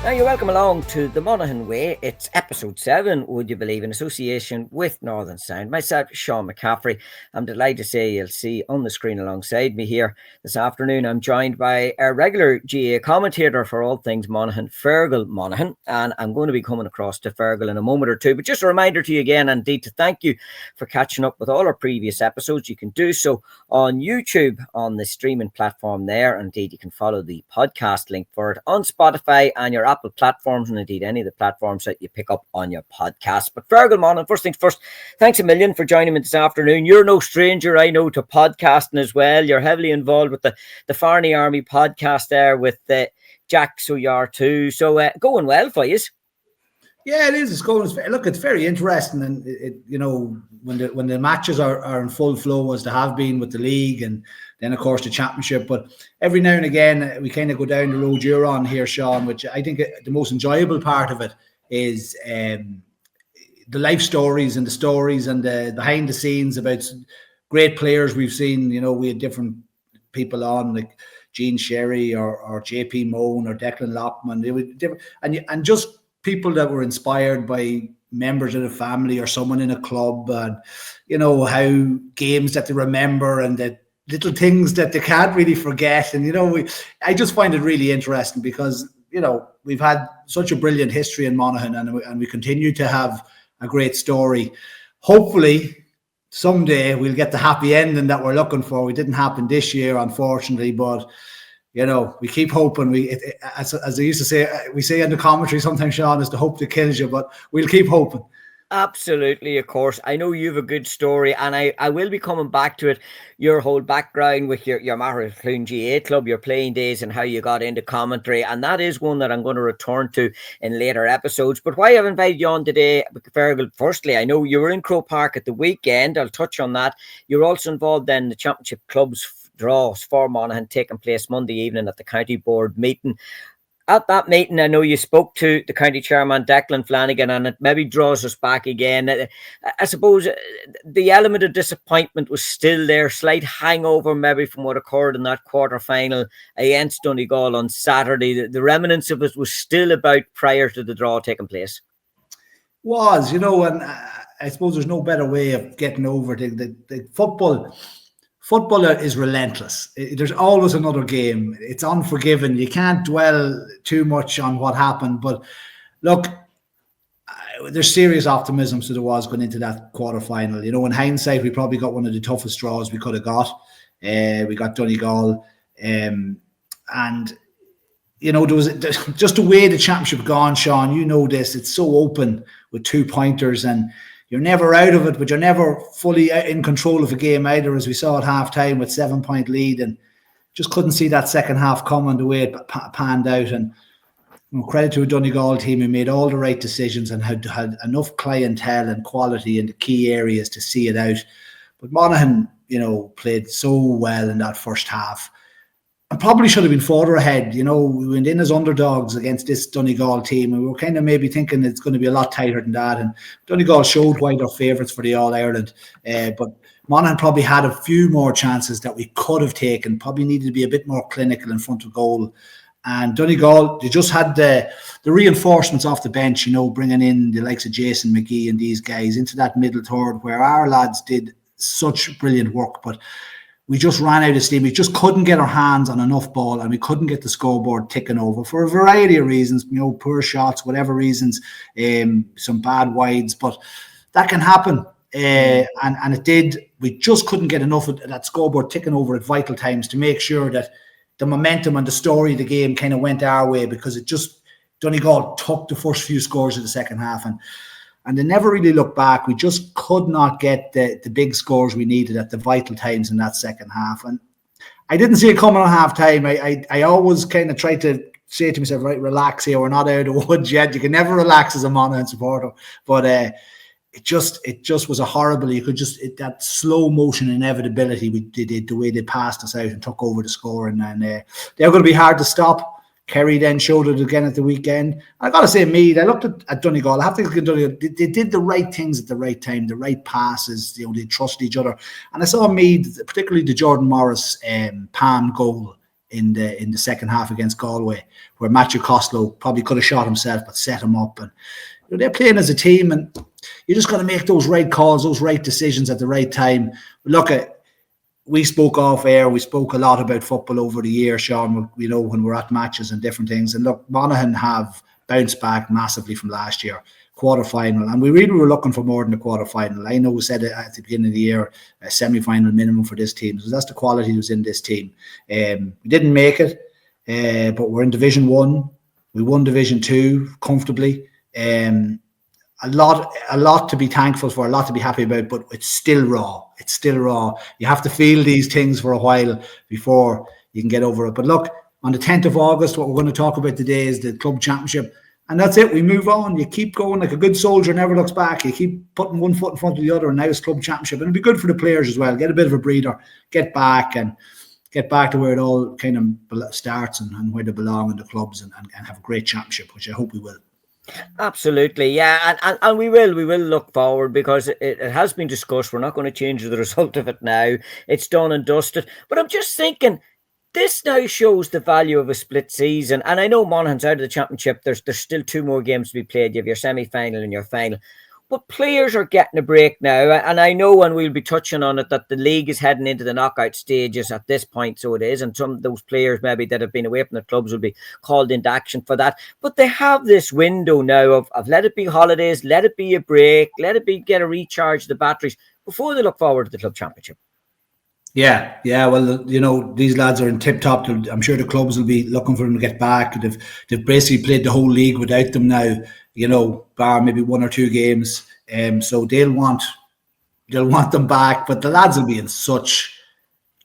Now you're welcome along to the Monaghan Way. It's episode 7, would you believe, in association with Northern Sound. Myself, Sean McCaffrey. I'm delighted to say you'll see on the screen alongside me here this afternoon. I'm joined by our regular GA commentator for all things Monaghan, Fergal Monaghan, and I'm going to be coming across to Fergal in a moment or two. But just a reminder to you again, and indeed to thank you for catching up with all our previous episodes. You can do so on YouTube on the streaming platform there. Indeed, you can follow the podcast link for it on Spotify and your Apple platforms, and indeed any of the platforms that you pick up on your podcast. But Fergal Monaghan, first things first, thanks a million for joining me this afternoon. You're no stranger, I know, to podcasting as well. You're heavily involved with the Farney Army podcast there with Jack, so you are too. So going well for you. Yeah, it is. It's going. Look, it's very interesting, and when the matches are in full flow as they have been with the league, and then of course the championship. But every now and again, we kind of go down the road you're on here, Sean. Which I think the most enjoyable part of it is the life stories and the stories and the behind the scenes about great players we've seen. You know, we had different people on like Gene Sherry or JP Moan or Declan Lockman. They were different, and just people that were inspired by members of the family or someone in a club, and you know how games that they remember and the little things that they can't really forget. And I just find it really interesting because we've had such a brilliant history in Monaghan, and we continue to have a great story. Hopefully someday we'll get the happy ending that we're looking for. We didn't happen this year, unfortunately, but we keep hoping. As I used to say, we say in the commentary sometimes, Sean, is the hope that kills you, but we'll keep hoping. Absolutely, of course. I know you have a good story, and I will be coming back to it. Your whole background with your Mahrathloon GA club, your playing days, and how you got into commentary, and that is one that I'm going to return to in later episodes. But why I've invited you on today, Fergal, firstly, I know you were in Croke Park at the weekend. I'll touch on that. You're also involved in the championship clubs draws for Monaghan taking place Monday evening at the county board meeting. At that meeting, I know you spoke to the county chairman, Declan Flanagan, and it maybe draws us back again. I suppose the element of disappointment was still there, slight hangover maybe from what occurred in that quarter-final against Donegal on Saturday. The remnants of it was still about prior to the draw taking place. And I suppose there's no better way of getting over the football. Football is relentless. There's always another game. It's unforgiving. You can't dwell too much on what happened. But look, there's serious optimism there was going into that quarterfinal. In hindsight, we probably got one of the toughest draws we could have got. We got Donegal. And, there was just the way the championship gone, Sean, this. It's so open with 2 pointers, and you're never out of it, but you're never fully in control of a game either, as we saw at half-time with 7-point lead, and just couldn't see that second half coming the way it panned out. And credit to a Donegal team who made all the right decisions and had enough clientele and quality in the key areas to see it out. But Monaghan, played so well in that first half. And probably should have been further ahead. We went in as underdogs against this Donegal team, and we were kind of maybe thinking it's going to be a lot tighter than that. And Donegal showed why they're favourites for the All-Ireland. But Monaghan probably had a few more chances that we could have taken, probably needed to be a bit more clinical in front of goal. And Donegal, they just had the reinforcements off the bench, bringing in the likes of Jason McGee and these guys into that middle third where our lads did such brilliant work. But we just ran out of steam. We just couldn't get our hands on enough ball, and we couldn't get the scoreboard ticking over for a variety of reasons, poor shots, whatever reasons, some bad wides, but that can happen. And it did. We just couldn't get enough of that scoreboard ticking over at vital times to make sure that the momentum and the story of the game kind of went our way, because Donegal took the first few scores of the second half, and they never really looked back. We just could not get the big scores we needed at the vital times in that second half. And I didn't see it coming at half time. I always kind of tried to say to myself, right, relax here. We're not out of the woods yet. You can never relax as a Monaghan supporter. But it just was a horrible, that slow motion inevitability we did, the way they passed us out and took over the scoring. And they're going to be hard to stop. Kerry then showed it again at the weekend. I got to say, Meath, I looked at Donegal. I have to look at Donegal. They did the right things at the right time, the right passes. They trusted each other. And I saw Meath, particularly the Jordan Morris palm goal. in the second half against Galway, where Matthew Costello probably could have shot himself but set him up. And they're playing as a team, and you just got to make those right calls, those right decisions at the right time. Look, we spoke off air. We spoke a lot about football over the year, Sean, when we're at matches and different things. And look, Monaghan have bounced back massively from last year. Quarter-final, and we really were looking for more than a quarter-final. I know we said it at the beginning of the year, a semi-final minimum for this team. So that's the quality that was in this team. We didn't make it, but we're in Division 1. We won Division 2 comfortably. A lot to be thankful for, a lot to be happy about, but it's still raw. It's still raw. You have to feel these things for a while before you can get over it. But look, on the 10th of August, what we're going to talk about today is the club championship. And that's it. We move on. You keep going like a good soldier, never looks back. You keep putting one foot in front of the other, and now it's club championship. And it'll be good for the players as well. Get a bit of a breather, get back to where it all kind of starts and where they belong in the clubs, and have a great championship, which I hope we will. Absolutely, yeah, and we will look forward, because it has been discussed. We're not going to change the result of it now. It's done and dusted. But I'm just thinking, this now shows the value of a split season. And I know Monaghan's out of the championship. There's still 2 more games to be played. You have your semi-final and your final. But players are getting a break now. And I know, and we'll be touching on it, that the league is heading into the knockout stages at this point. So it is. And some of those players maybe that have been away from the clubs will be called into action for that. But they have this window now of let it be holidays, let it be a break, let it be get a recharge the batteries before they look forward to the club championship. Yeah. Well, these lads are in tip-top. I'm sure the clubs will be looking for them to get back. They've basically played the whole league without them now, bar maybe 1 or 2 games. So they'll want them back. But the lads will be in such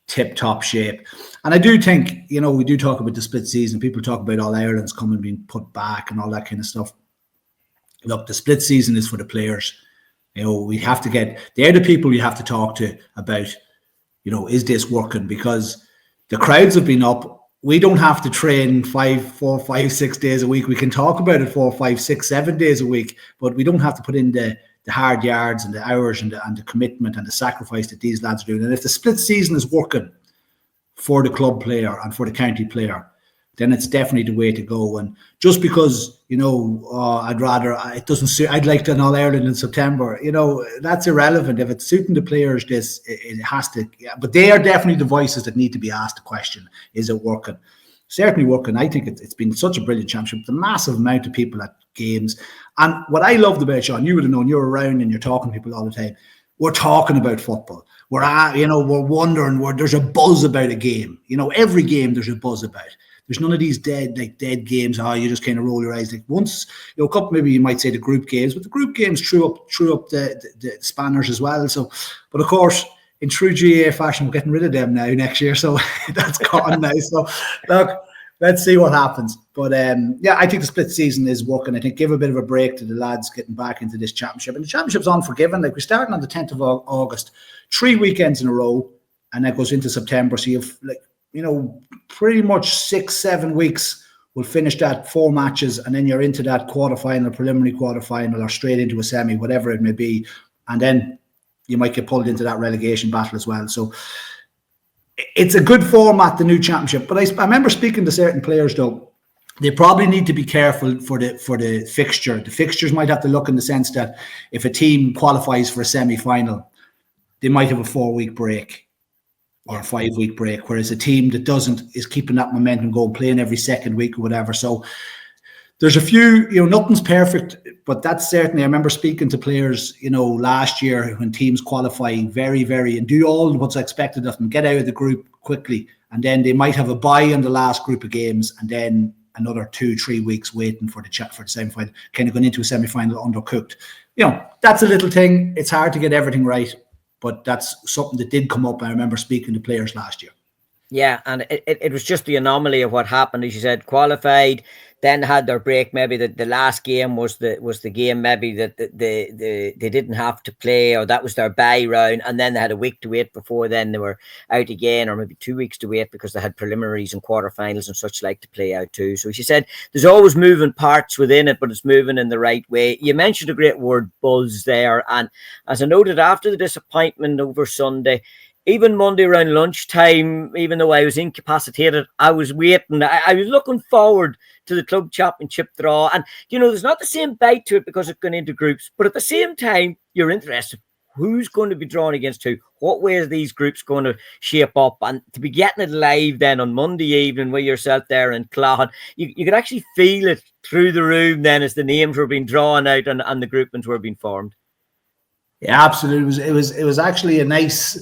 tip-top shape. And I do think, we do talk about the split season. People talk about all Ireland's coming, being put back and all that kind of stuff. Look, the split season is for the players. We have to they're the people you have to talk to about, is this working? Because the crowds have been up. We don't have to train 4, 5, 6 days a week. We can talk about it 4, 5, 6, 7 days a week, but we don't have to put in the hard yards and the hours and the commitment and the sacrifice that these lads are doing. And if the split season is working for the club player and for the county player, then it's definitely the way to go. And just because, it doesn't suit, I'd like to an All-Ireland in September, that's irrelevant. If it's suiting the players, it has to, but they are definitely the voices that need to be asked the question, is it working? Certainly working. I think it's been such a brilliant championship, the massive amount of people at games. And what I loved about it, Sean, you would have known, you're around and you're talking to people all the time. We're talking about football. We're wondering, there's a buzz about a game. Every game there's a buzz about. There's none of these dead games. You just kind of roll your eyes. Like once, a couple, maybe you might say the group games, but the group games threw up the spanners as well. So, but of course, in true GAA fashion, we're getting rid of them now next year. So that's gone now. So look, let's see what happens. But I think the split season is working. I think give a bit of a break to the lads getting back into this championship. And the championship's unforgiving. Like we're starting on the 10th of August, 3 weekends in a row, and that goes into September. So you've pretty much 6-7 weeks. We'll finish that 4 matches, and then you're into that quarterfinal, preliminary quarterfinal, or straight into a semi, whatever it may be. And then you might get pulled into that relegation battle as well. So it's a good format, the new championship. But I remember speaking to certain players, though, they probably need to be careful for the fixture. The fixtures might have to look in the sense that if a team qualifies for a semi-final, they might have a 4-week break or a 5-week break, whereas a team that doesn't is keeping that momentum going, playing every second week or whatever. So there's a few, nothing's perfect, but that's certainly, I remember speaking to players, last year when teams qualify very, very, and do all what's expected of them, get out of the group quickly, and then they might have a bye in the last group of games, and then another 2-3 weeks waiting for the semi-final, kind of going into a semi-final undercooked. That's a little thing. It's hard to get everything right, but that's something that did come up. I remember speaking to players last year. Yeah, and it was just the anomaly of what happened. As you said, qualified, then had their break. Maybe the last game was the game maybe that they didn't have to play, or that was their bye round, and then they had a week to wait before then they were out again, or maybe 2 weeks to wait because they had preliminaries and quarterfinals and such like to play out too. So she said there's always moving parts within it, but it's moving in the right way. You mentioned a great word, buzz, there, and as I noted after the disappointment over Sunday, even Monday around lunchtime, even though I was incapacitated, I was waiting. I was looking forward to the club championship draw. And, there's not the same bite to it because it's going into groups. But at the same time, you're interested. Who's going to be drawn against who? What way are these groups going to shape up? And to be getting it live then on Monday evening with yourself there in Clough, you could actually feel it through the room then as the names were being drawn out and the groupings were being formed. Yeah, absolutely. It was actually a nice.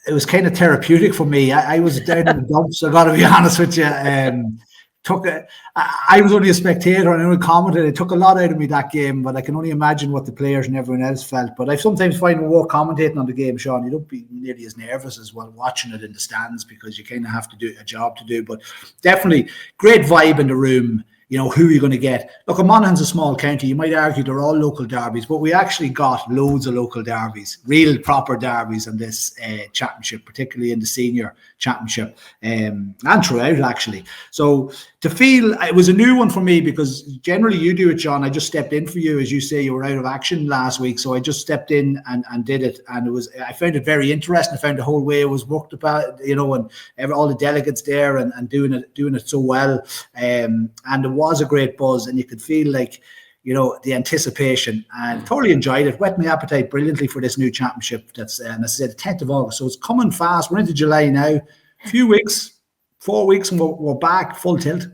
It was kind of therapeutic for me. I was down in the dumps. I got to be honest with you. I was only a spectator and only commented. It took a lot out of me that game, but I can only imagine what the players and everyone else felt. But I sometimes find when we're commentating on the game, Sean, you don't be nearly as nervous as while watching it in the stands because you kind of have to do a job to do. But definitely great vibe in the room. Who are you going to get? Look, Monaghan's a small county. You might argue they're all local derbies, but we actually got loads of local derbies, real proper derbies in this championship, particularly in the senior championship and throughout, actually. So to feel, it was a new one for me because generally you do it, John. I just stepped in for you. As you say, you were out of action last week. So I just stepped in and did it. And I found it very interesting. I found the whole way it was worked about, and all the delegates there and doing it so well. And it was a great buzz, and you could feel like, the anticipation, and totally enjoyed it. Whet my appetite brilliantly for this new championship. That's, and as I said, the 10th of August. So it's coming fast. We're into July now. A few weeks, 4 weeks, and we're back full tilt.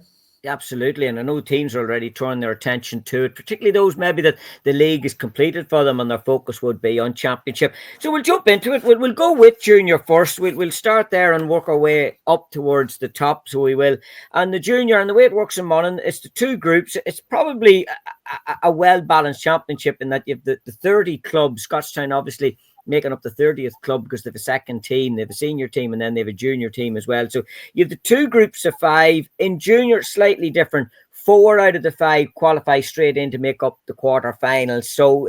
Absolutely, and I know teams are already turning their attention to it, particularly those maybe that the league is completed for them and their focus would be on championship. So we'll jump into it. We'll go with junior first. We'll start there and work our way up towards the top, so we will. And the junior, and the way it works in Monaghan, it's the two groups. It's probably a well-balanced championship in that you have the 30 clubs, Scotstown obviously making up the 30th club because they have a second team, they have a senior team, and then they have a junior team as well. So you have the two groups of 5. In junior, slightly different. 4 out of the 5 qualify straight in to make up the quarterfinals. So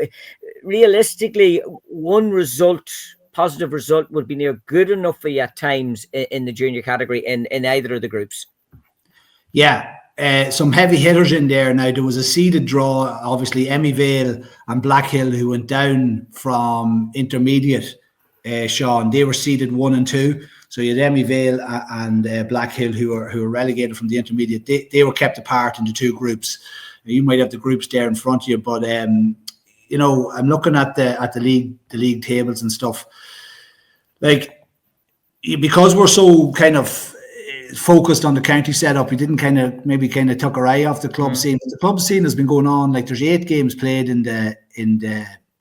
realistically, one positive result would be near good enough for you at times in the junior category in either of the groups. Yeah. Some heavy hitters in there. Now, there was a seeded draw, obviously, Emmy Vale and Blackhill, who went down from intermediate, Sean. They were seeded 1 and 2. So you had Emmy Vale and Blackhill, who were relegated from the intermediate. They were kept apart into 2 groups. You might have the groups there in front of you, but I'm looking at the league tables and stuff. Like, because we're so kind of focused on the county setup, we didn't kind of took our eye off the club scene. The club scene has been going on. Like, there's 8 games played in the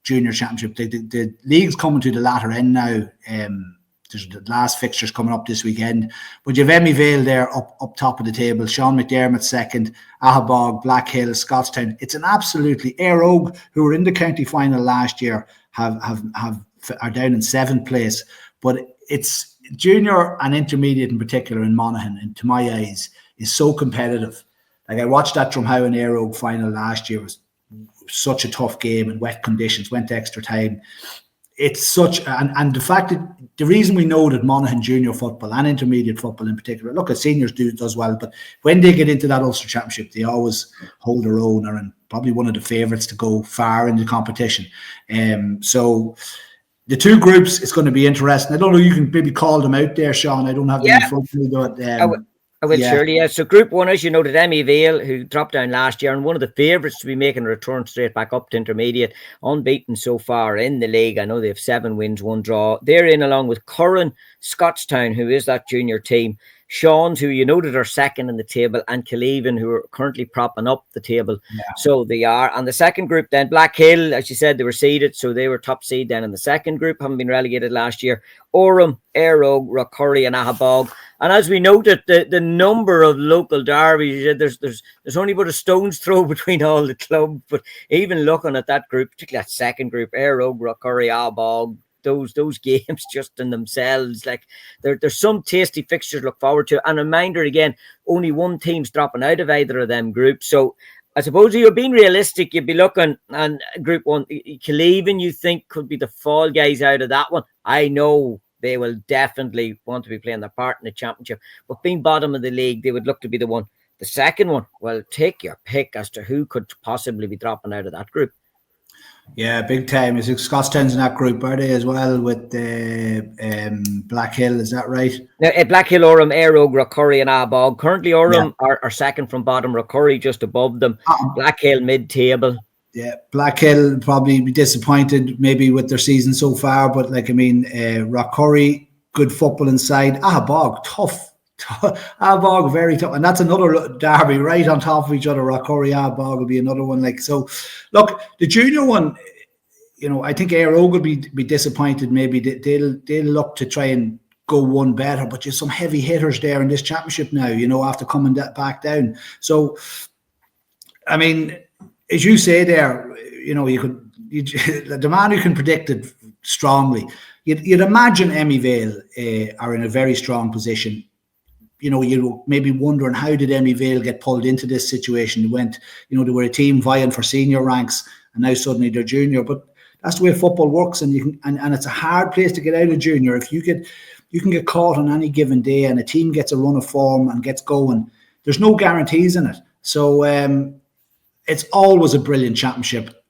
junior championship. The league's coming to the latter end now. There's the last fixtures coming up this weekend. But you have Emmy Vale there up top of the table. Sean McDermott second, Ahabog, Blackhill, Scotstown. It's an absolutely Air Oak, who were in the county final last year, are down in 7th place. But it's junior and intermediate in particular in Monaghan, and to my eyes, is so competitive. Like, I watched that Drumhow and Air Oak final last year. It was such a tough game in wet conditions, went to extra time. It's such, and the fact that the reason we know that Monaghan junior football and intermediate football in particular, look, at seniors does well, but when they get into that Ulster Championship, they always hold their own, and probably one of the favourites to go far in the competition. So the 2 groups, it's going to be interesting. I don't know, you can maybe call them out there, Sean. I don't have them in front of me, but I will, surely, yeah. So Group 1, as you noted, Emmy Vale, who dropped down last year and one of the favourites to be making a return straight back up to intermediate, unbeaten so far in the league. I know they have 7 wins, 1 draw. They're in along with Curran, Scotstown, who is that junior team, Sean's, who you noted are second in the table, and Killeven, who are currently propping up the table. Yeah. So they are. And the second group then, Blackhill, as you said, they were seeded, so they were top seed then in the second group, having been relegated last year. Orem, Air Oak, Rockcurry and Ahabog. And as we noted, the number of local derbies, there's only about a stone's throw between all the clubs. But even looking at that group, particularly that second group, Air Oak, Rockcurry, Ahabog, those games just in themselves, like there's some tasty fixtures to look forward to. And a reminder again, only 1 team's dropping out of either of them groups. So I suppose if you're being realistic, you'd be looking, and Group 1, Killeven, you think could be the fall guys out of that one. I know they will definitely want to be playing their part in the championship, but being bottom of the league, they would look to be the one. The second one, well, take your pick as to who could possibly be dropping out of that group. Yeah, big time. Is it Scottstown's in that group, are they, as well, with Black Hill? Is that right? Now, Black Hill, Orem, Airog, Rockcurry and Arbog. Currently, Yeah. Orem are second from bottom, Rockcurry just above them. Black Hill mid-table. Yeah, Black Hill probably be disappointed maybe with their season so far, but Rockcurry, good football inside. Bog, tough. Bog, very tough. And that's another derby right on top of each other. Rockcurry, Bog will be another one. So, look, the junior one, I think Airog will be disappointed. Maybe they'll look to try and go one better, but there's some heavy hitters there in this championship now, after coming back down. So, I mean, as you say there, the man who can predict it strongly, you'd imagine Emmy Vale are in a very strong position. You're maybe wondering, how did Emmy Vale get pulled into this situation? They were a team vying for senior ranks, and now suddenly they're junior. But that's the way football works, and it's a hard place to get out of junior. If you can get caught on any given day, and a team gets a run of form and gets going, there's no guarantees in it. So it's always a brilliant championship.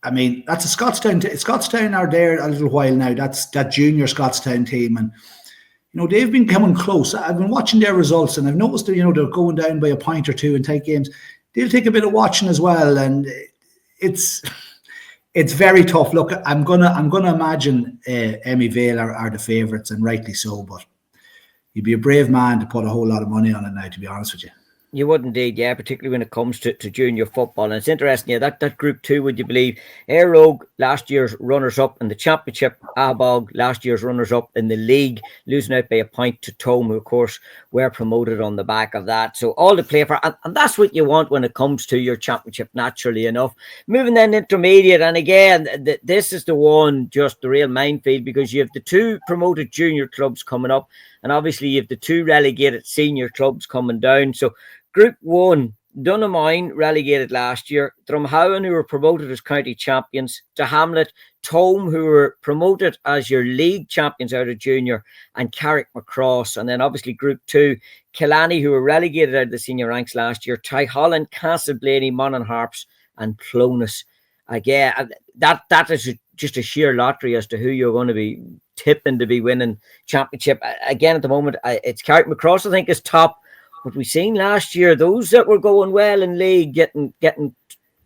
I mean, that's a Scottstown. Scottstown are there a little while now. That's that junior Scottstown team, and they've been coming close. I've been watching their results, and I've noticed that they're going down by a point or two in tight games. They'll take a bit of watching as well, and it's very tough. Look, I'm gonna imagine Emmy Vale are the favourites, and rightly so. But you'd be a brave man to put a whole lot of money on it now, to be honest with you. You would indeed, yeah, particularly when it comes to junior football. And it's interesting, yeah, that group two, would you believe? Airog, last year's runners-up in the championship. Arbog, last year's runners-up in the league, losing out by a point to Tome, who, of course, were promoted on the back of that. So all to play for, and that's what you want when it comes to your championship, naturally enough. Moving then intermediate, and again, this is the one, just the real minefield, because you have the two promoted junior clubs coming up, and obviously you have the two relegated senior clubs coming down. So Group 1, Donegal relegated last year, Drumhowen, who were promoted as county champions, to Hamlet, Tome, who were promoted as your league champions out of junior, and Carrickmacross. And then obviously Group 2, Killarney, who were relegated out of the senior ranks last year, Tyholland, Castleblaney, Monaghan Harps, and Clonus. Again, that is just a sheer lottery as to who you're going to be tipping to be winning championship. Again, at the moment, it's Carrickmacross, I think, is top. What we seen last year, those that were going well in league getting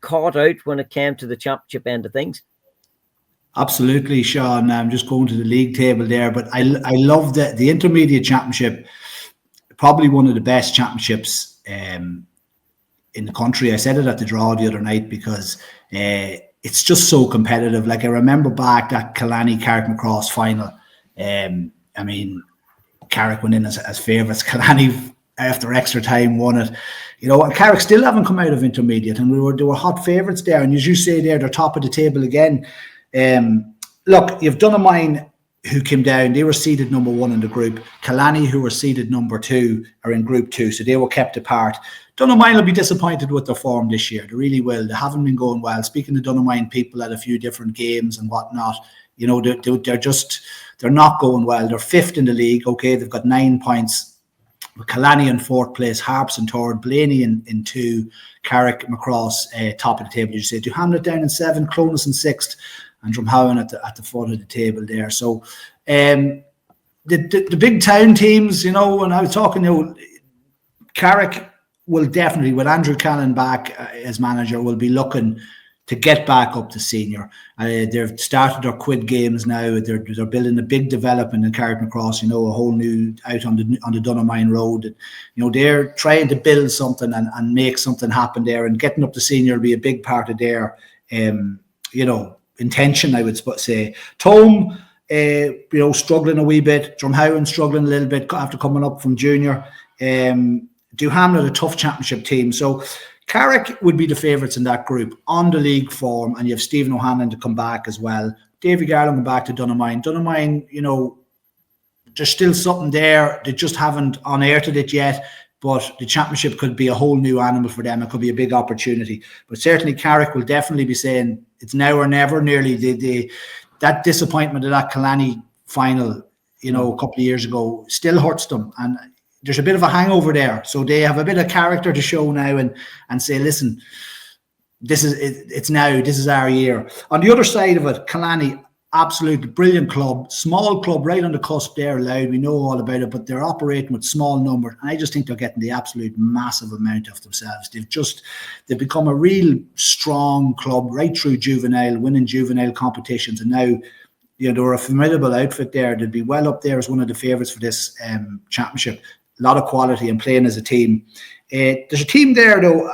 caught out when it came to the championship end of things. Absolutely, Sean. I'm just going to the league table there, but I love the intermediate championship. Probably one of the best championships in the country. I said it at the draw the other night because it's just so competitive. Like, I remember back that Killarney Carrickmacross final. I mean, Carrick went in as favourites. Killarney, after extra time, won it. And Carrick still haven't come out of intermediate, and they were hot favourites there. And as you say there, they're top of the table again. Look, you've Donegal, who came down. They were seeded number 1 in the group. Killarney, who were seeded number 2, are in Group 2, so they were kept apart. Donegal will be disappointed with their form this year. They really will. They haven't been going well. Speaking to Donegal people at a few different games and whatnot, they're not going well. They're 5th in the league. Okay, they've got 9 points. Killarney in 4th place, Harps in 3rd, Blaney in 2, Carrickmacross top of the table. You say, do Hamlet down in 7, Clonus in 6th, and Drumhowen at the foot of the table there. So the big town teams, when I was talking, Carrick will definitely, with Andrew Callan back as manager, will be looking to get back up to senior. They've started their quid games now. They're building a big development in Carrickmacross, a whole new out on the Donegal Road. They're trying to build something and make something happen there, and getting up to senior will be a big part of their intention, I would say. Tome, struggling a wee bit. Drumhowen struggling a little bit after coming up from junior. Do Hamlet a tough championship team. So Carrick would be the favourites in that group on the league form, and you have Stephen O'Hanlon to come back as well. Davy Garland come back to Donegal. Donegal, there's still something there. They just haven't unearthed it yet, but the championship could be a whole new animal for them. It could be a big opportunity. But certainly Carrick will definitely be saying it's now or never. Nearly that disappointment of that Killarney final, a couple of years ago, still hurts them, and there's a bit of a hangover there. So they have a bit of character to show now and say, listen, this is it's now. This is our year. On the other side of it, Killarney, absolutely brilliant club, small club, right on the cusp there. Loud, we know all about it, but they're operating with small numbers, and I just think they're getting the absolute massive amount of themselves. They've become a real strong club right through juvenile, winning juvenile competitions, and now. They're a formidable outfit there. They'd be well up there as one of the favourites for this championship. A lot of quality and playing as a team. There's a team there, though,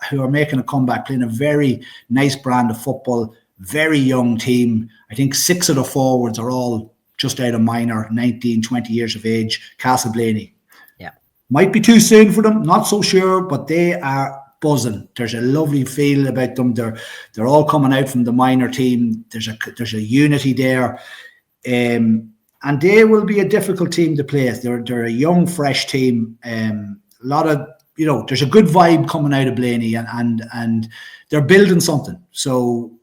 who are making a comeback, playing a very nice brand of football, very young team. I think 6 of the forwards are all just out of minor, 19, 20 years of age. Castleblaney. Yeah. Might be too soon for them, not so sure, but they are buzzing. There's a lovely feel about them. They're all coming out from the minor team. There's a unity there, and they will be a difficult team to play. They're a young, fresh team. A lot of there's a good vibe coming out of Blaney, and they're building something. So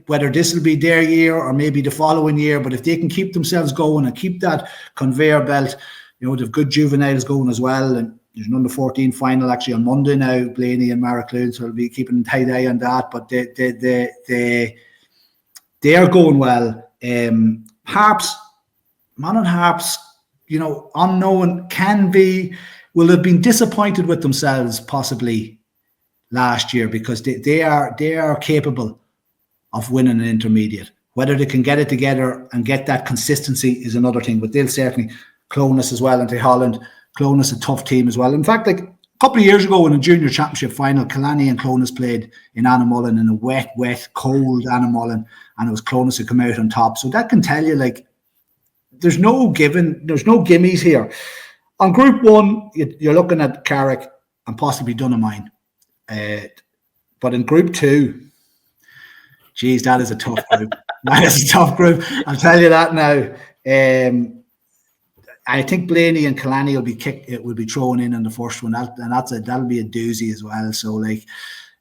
whether this will be their year or maybe the following year, but if they can keep themselves going and keep that conveyor belt, they've good juveniles going as well, and there's an under 14 final actually on Monday now, Blaney and Maracloon, so I'll be keeping a tight eye on that. But they are going well. Harps, Monaghan Harps, unknown will have been disappointed with themselves possibly last year, because they are capable of winning an intermediate. Whether they can get it together and get that consistency is another thing, but they'll certainly Clonus as well into Holland. Clonus a tough team as well. In fact, like a couple of years ago in a junior championship final, Killarney and Clonus played in Annamullen in a wet, cold Annamullen, and it was Clonus who came out on top. So that can tell you, like, there's no gimmies here. On Group 1, you're looking at Carrick and possibly Donegal. But in Group 2, geez, that is a tough group. That is a tough group. I'll tell you that now. I think Blaney and Killarney will be thrown in the first one, that'll be a doozy as well. So, like,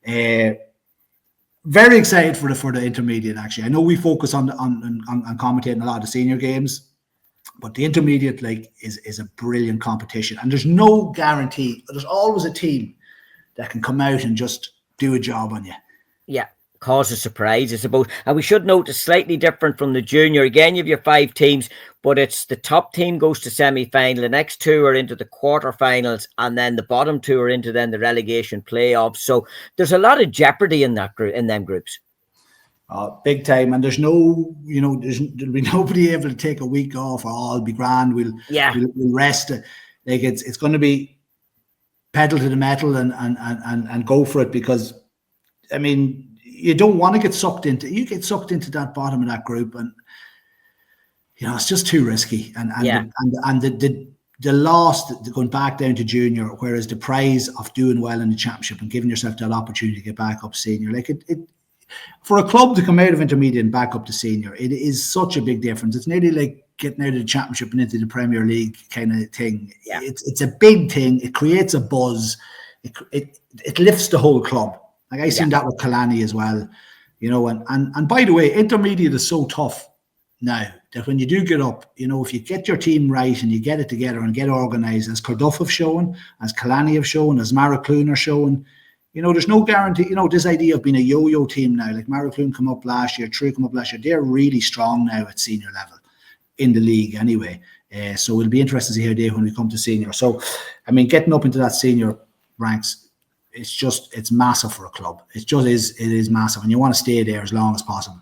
very excited for the intermediate. Actually, I know we focus on commentating a lot of the senior games, but the intermediate is a brilliant competition, and there's no guarantee. There's always a team that can come out and just do a job on you. Yeah. Cause a surprise, I suppose. And we should note it's slightly different from the junior. Again, you have your 5 teams, but it's the top team goes to semi-final. The next 2 are into the quarterfinals, and then the bottom 2 are into then the relegation playoffs. So there's a lot of jeopardy in that group, in them groups. Big time, and there'll be nobody able to take a week off, or I'll be grand. We'll rest. Like it's going to be pedal to the metal and go for it, because I mean, you don't want to get sucked into that bottom of that group, and it's just too risky. And the loss, going back down to junior, whereas the prize of doing well in the championship and giving yourself that opportunity to get back up senior, like it for a club to come out of intermediate and back up to senior, it is such a big difference. It's nearly like getting out of the championship and into the Premier League kind of thing. Yeah. It's a big thing. It creates a buzz. It lifts the whole club. Like I seen that with Killarney as well, and by the way, intermediate is so tough now that when you do get up, if you get your team right and you get it together and get organised, as Carduff have shown, as Killarney have shown, as Maracloon are showing, there's no guarantee. This idea of being a yo-yo team now, like Maracloon come up last year, True come up last year, they're really strong now at senior level in the league anyway. So it'll be interesting to see how they when we come to senior. So, I mean, getting up into that senior ranks, it's massive for a club. It is massive, and you want to stay there as long as possible.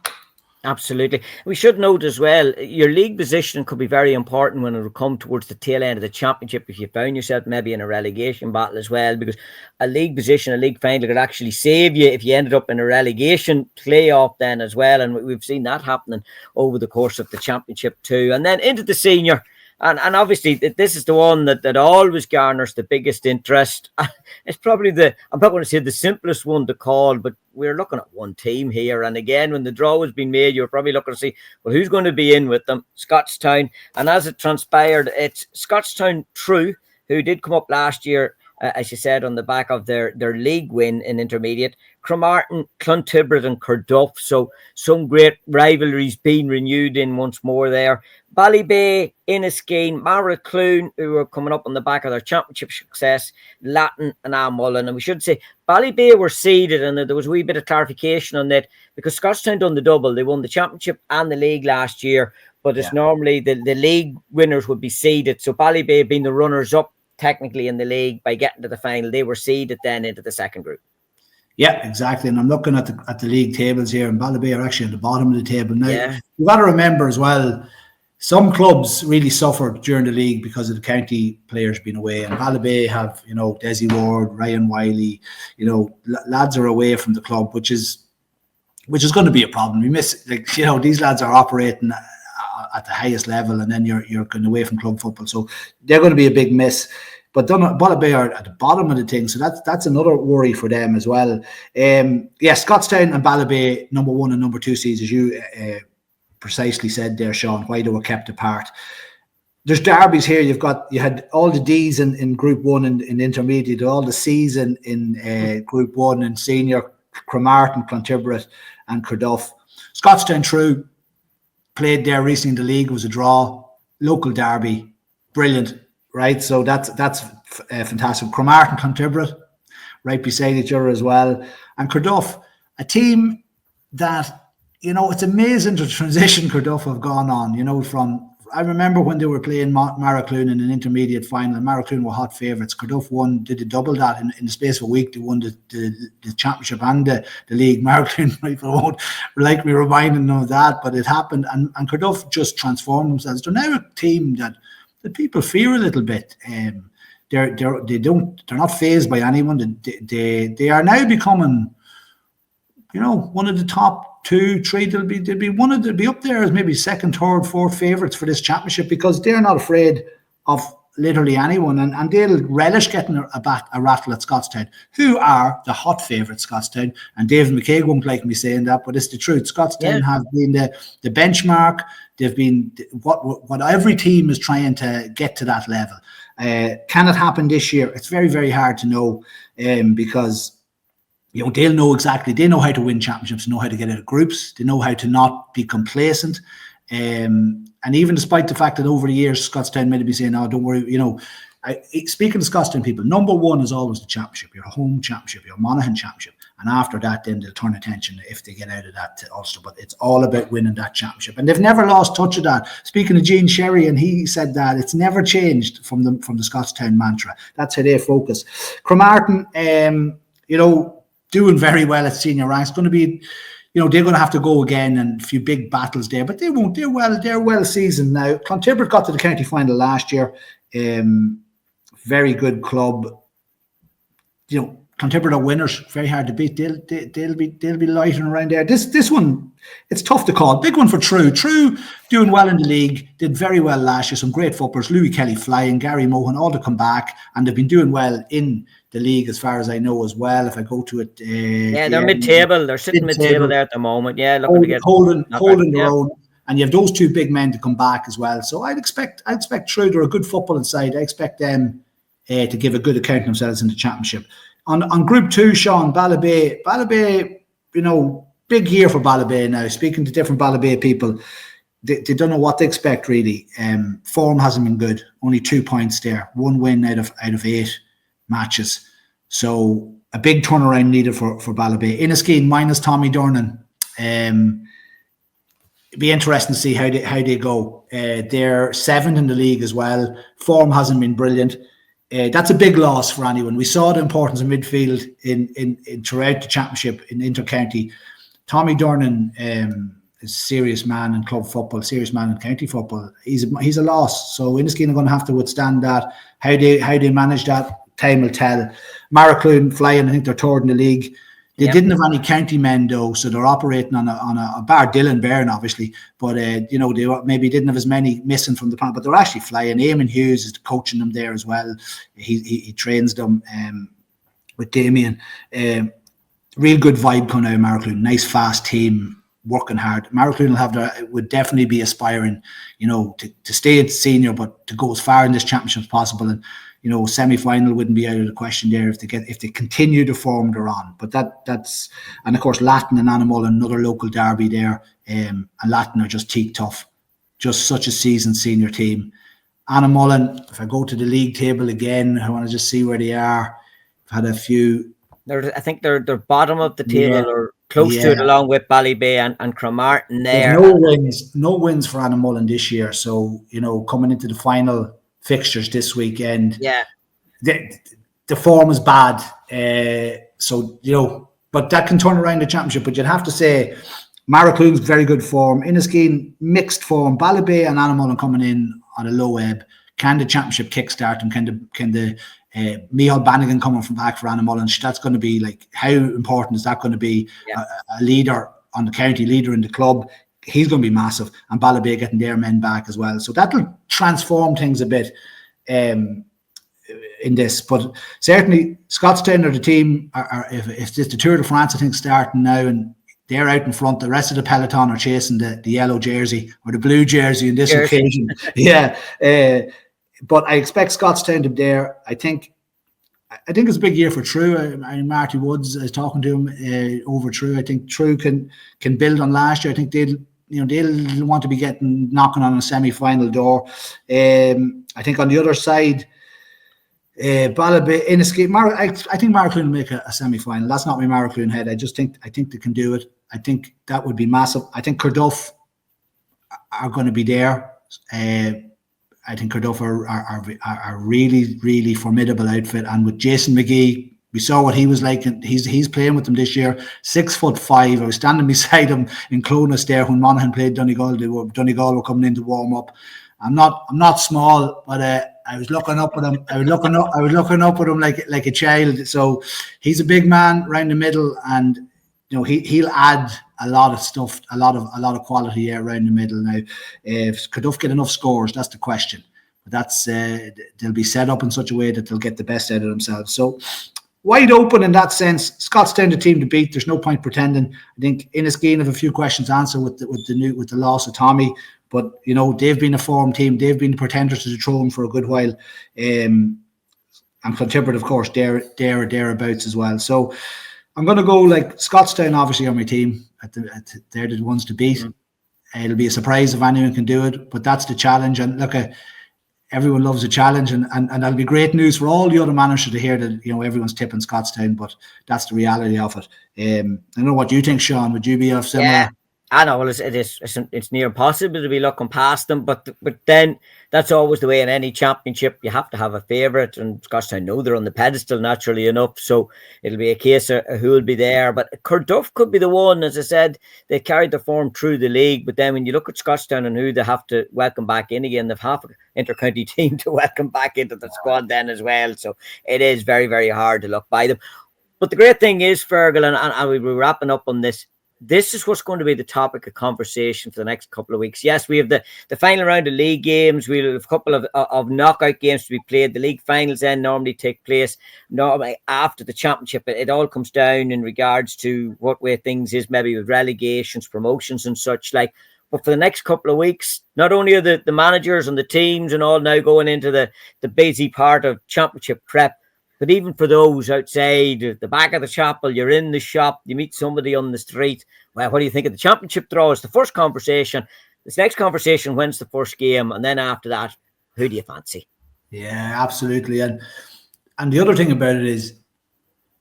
Absolutely. We should note as well, your league position could be very important when it will come towards the tail end of the championship, if you found yourself maybe in a relegation battle as well, because a league position, a league final could actually save you if you ended up in a relegation playoff then as well. And we've seen that happening over the course of the championship too. And then into the senior. And obviously, this is the one that always garners the biggest interest. It's probably I'm not going to say the simplest one to call, but we're looking at one team here. And again, when the draw has been made, you're probably looking to see, well, who's going to be in with them? Scottstown. And as it transpired, it's Scottstown True, who did come up last year as you said, on the back of their league win in intermediate. Cromartin, Clontibret and Carduff. So some great rivalries being renewed in once more there. Ballybay, Inniskeen, Maracloon, who are coming up on the back of their championship success, Latin and Armullen. And we should say Ballybay were seeded, and there was a wee bit of clarification on that because Scotstown done the double. They won the championship and the league last year, but it's normally the league winners would be seeded. So Ballybay being the runners-up technically in the league by getting to the final, they were seeded then into the second group. Yeah, exactly. And I'm looking at the league tables here, and Ballybay are actually at the bottom of the table. Now, you've got to remember as well, some clubs really suffered during the league because of the county players being away. And Ballybay have, Desi Ward, Ryan Wiley, lads are away from the club, which is going to be a problem. We miss, these lads are operating at the highest level, and then you're going away from club football. So they're going to be a big miss. But Ballybay are at the bottom of the thing, so that's another worry for them as well. Scottstown and Ballybay, number 1 and number 2 seeds, as you precisely said there, Sean, why they were kept apart. There's derbies here. You had all the D's in Group 1 and in intermediate, all the C's in Group 1 and senior, Cromartin, Clontibret and Carduff. Scottstown True played there recently in the league. It was a draw, local derby, brilliant, right? So that's fantastic. Cromartin, Clontibret, right beside each other as well. And Carduff, a team that, it's amazing the transition Carduff have gone on, from, I remember when they were playing Maracloon in an intermediate final, and Maracloon were hot favourites. Carduff did a double that in the space of a week. They won the championship and the league. Maracloon won't like me reminding them of that, but it happened, and Carduff just transformed themselves. They're now a team that people fear a little bit. They're not fazed by anyone. They are now becoming, one of the top 2, 3. They'll be up there as maybe second, third, fourth favourites for this championship because they're not afraid of literally anyone, and they'll relish getting a rattle at Scottstown, who are the hot favourites, Scottstown. And David McKay won't like me saying that, but it's the truth. Scottstown have been the benchmark. They've been what every team is trying to get to that level. Can it happen this year? It's very, very hard to know because they'll know exactly. They know how to win championships, know how to get out of groups. They know how to not be complacent. And even despite the fact that over the years, Scottstown may be saying, "Oh, don't worry." Speaking to Scottstown people, number 1 is always the championship, your home championship, your Monaghan championship. And after that, then they'll turn attention if they get out of that to Ulster. But it's all about winning that championship. And they've never lost touch of that. Speaking of Gene Sherry, and he said that it's never changed from the Scottstown mantra. That's how they focus. Cromartin, doing very well at senior ranks. Going to be, they're going to have to go again and a few big battles there, but they won't. They're well seasoned now. Clontibret got to the county final last year. Very good club. Clontibret are winners, very hard to beat. They'll be lighting around there. This one, it's tough to call. Big one for True. True doing well in the league, did very well last year. Some great footballers, Louis Kelly flying, Gary Mohan, all to come back, and they've been doing well in the league as far as I know as well. If I go to it, they're mid-table. They're sitting mid-table there at the moment. Yeah, looking to get holding their own. And you have those 2 big men to come back as well. So I'd expect True. They're a good football side. I expect them to give a good account of themselves in the championship. On Group 2, Sean, Ballybay, big year for Ballybay now. Speaking to different Ballybay people, they don't know what to expect really. Form hasn't been good. Only 2 points there. 1 win out of 8 matches. So a big turnaround needed for Ballybay. Inniskeen minus Tommy Durnan. It'd be interesting to see how they go. They're 7th in the league as well. Form hasn't been brilliant. That's a big loss for anyone. We saw the importance of midfield in throughout the championship in intercounty. Tommy Durnan is a serious man in club football, serious man in county football. He's a loss. So Inniskeen are going to have to withstand that. How they manage that, time will tell. Maracloon flying, I think they're 3rd in the league. They didn't have any county men though, so they're operating on a bar Dylan Byrne, obviously, but they maybe didn't have as many missing from the plan, but they're actually flying. Eamon Hughes is coaching them there as well. He trains them with Damien. Real good vibe coming out of Maracloon. Nice fast team, working hard. Maracloon would definitely be aspiring, to stay at senior, but to go as far in this championship as possible. And semi-final wouldn't be out of the question there if they continue the form they're on. But that's, and of course Latin and Anamullen, another local derby there, and Latin are just teak tough, just such a seasoned senior team. Anamullen, if I go to the league table again, I want to just see where they are. I've had a few. I think they're bottom of the table or close to it, along with Ballybay and Cromartin there. No wins for Anamullen this year. So, coming into the final fixtures this weekend, the form is bad. But that can turn around the championship. But you'd have to say Maracloon's very good form. Inniskeen, mixed form. Ballybay and Anamullen coming in on a low ebb. Can the championship kickstart, and can the Micheál Bannigan coming from back for Anamullen? That's going to be like, how important is that going to be? A leader on the county, leader in the club, he's going to be massive. And Ballybay getting their men back as well, so that'll transform things a bit in this. But certainly Scottstown are the team. If it's the Tour de France, I think, starting now, and they're out in front. The rest of the peloton are chasing the yellow jersey or the blue jersey in this occasion. But I expect Scottstown to be there. I think it's a big year for True. Marty Woods is talking to him over True. I think True can build on last year. I think they'll want to be knocking on a semi-final door. I think on the other side, Ballybay, Inniskeen, I think Maracloon will make a semi-final. That's not my Maracloon head. I think they can do it. I think that would be massive. I think Carduff are going to be there. I think Carduff are a really, really formidable outfit. And with Jason McGee, we saw what he was like. And he's playing with them this year. 6'5". I was standing beside him in Clonus there when Monaghan played Donegal. Donegal were coming in to warm up. I'm not small, but I was looking up at him. I was looking up at him like a child. So he's a big man around the middle, and he'll add a lot of stuff, a lot of quality around the middle. Now, if Carduff get enough scores, that's the question. But that's they'll be set up in such a way that they'll get the best out of themselves. So wide open in that sense. Scottstown the team to beat. There's no point pretending. I think Inniskeen have a few questions answered with the loss of Tommy. But they've been a form team. They've been pretenders to the throne for a good while. And Clontippert, of course, they're thereabouts as well. So I'm going to go like Scottstown, obviously, on my team. They're the ones to beat. It'll be a surprise if anyone can do it, but that's the challenge. And look, everyone loves a challenge, and that'll be great news for all the other managers to hear that everyone's tipping Scottstown, but that's the reality of it. I don't know what you think, Sean. Would you be of similar? Yeah. I know, well, it's near impossible to be looking past them, but then that's always the way in any championship. You have to have a favourite, and Scottstown know they're on the pedestal naturally enough, so it'll be a case of who will be there. But Carduff could be the one. As I said, they carried the form through the league, but then when you look at Scottstown and who they have to welcome back in again, they've half an inter-county team to welcome back into the squad then as well, so it is very, very hard to look by them. But the great thing is, Fergal, and we'll be wrapping up on this, this is what's going to be the topic of conversation for the next couple of weeks. Yes, we have the final round of league games. We'll have a couple of knockout games to be played. The league finals then normally take place normally after the championship. It all comes down in regards to what way things is, maybe with relegations, promotions and such like. But for the next couple of weeks, not only are the managers and the teams and all now going into the busy part of championship prep, but even for those outside the back of the chapel, you're in the shop, you meet somebody on the street. Well, what do you think of the championship draw? It's the first conversation. This next conversation, when's the first game? And then after that, who do you fancy? Yeah, absolutely. And the other thing about it is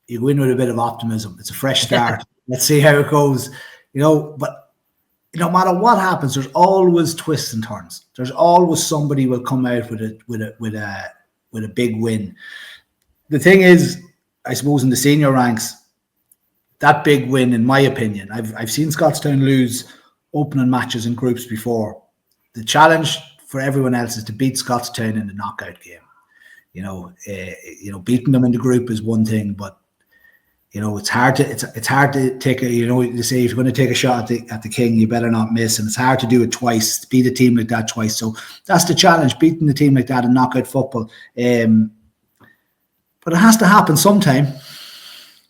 you go in with a bit of optimism. It's a fresh start. Let's see how it goes. But no matter what happens, there's always twists and turns. There's always somebody will come out with a big win. The thing is, I suppose in the senior ranks, that big win, in my opinion, I've seen Scottstown lose opening matches in groups before. The challenge for everyone else is to beat Scottstown in the knockout game. Beating them in the group is one thing, but it's hard to take a, they say if you're going to take a shot at the king, you better not miss, and it's hard to do it twice, to beat a team like that twice. So that's the challenge, beating the team like that in knockout football. But it has to happen sometime.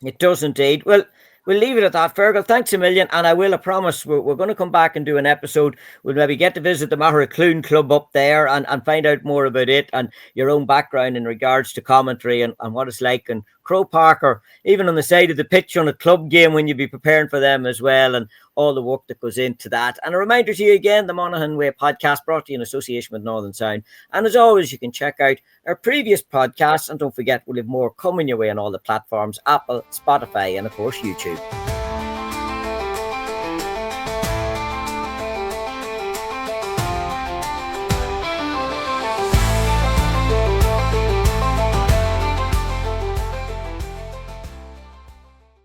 It does indeed. Well, We'll leave it at that. Fergal, thanks a million. And I promise, we're going to come back and do an episode. We'll maybe get to visit the Mahara Club up there and find out more about it and your own background in regards to commentary and what it's like in Croke Park, or even on the side of the pitch on a club game when you be preparing for them as well, and all the work that goes into that. And a reminder to you again, the Monaghan Way Podcast, brought to you in association with Northern Sound. And as always, you can check out our previous podcasts, and don't forget, we'll have more coming your way on all the platforms: Apple, Spotify, and of course YouTube.